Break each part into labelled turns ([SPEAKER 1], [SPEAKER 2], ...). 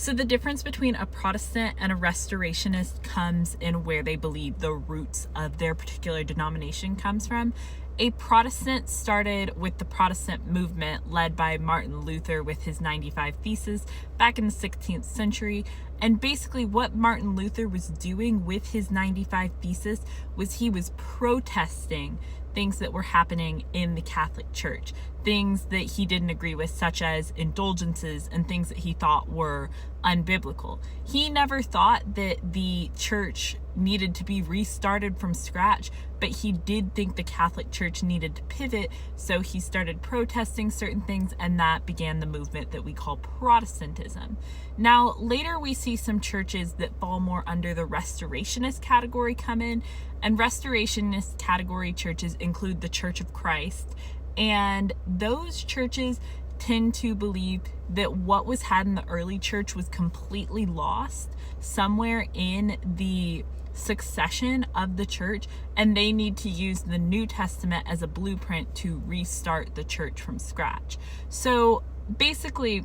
[SPEAKER 1] So the difference between a Protestant and a Restorationist comes in where they believe the roots of their particular denomination comes from. A Protestant started with the Protestant movement led by Martin Luther with his 95 Theses back in the 16th century. And basically what Martin Luther was doing with his 95 Theses was he was protesting things that were happening in the Catholic Church, things that he didn't agree with, such as indulgences and things that he thought were unbiblical. He never thought that the church needed to be restarted from scratch, but he did think the Catholic Church needed to pivot, so he started protesting certain things, and that began the movement that we call Protestantism. Now, later we see some churches that fall more under the Restorationist category come in, and Restorationist category churches include the Church of Christ, and those churches tend to believe that what was had in the early church was completely lost somewhere in the succession of the church, and they need to use the New Testament as a blueprint to restart the church from scratch. So basically,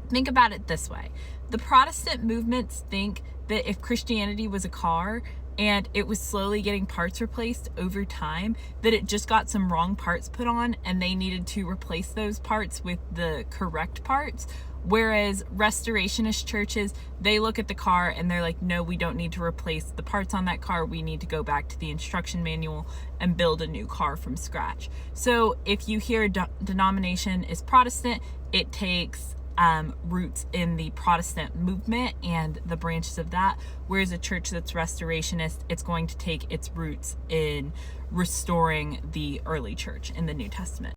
[SPEAKER 1] think about it this way. The Protestant movements think that if Christianity was a car and it was slowly getting parts replaced over time, that it just got some wrong parts put on and they needed to replace those parts with the correct parts. Whereas Restorationist churches, they look at the car and they're like, no, we don't need to replace the parts on that car. We need to go back to the instruction manual and build a new car from scratch. So if you hear denomination is Protestant, it takes roots in the Protestant movement and the branches of that, whereas a church that's Restorationist, it's going to take its roots in restoring the early church in the New Testament.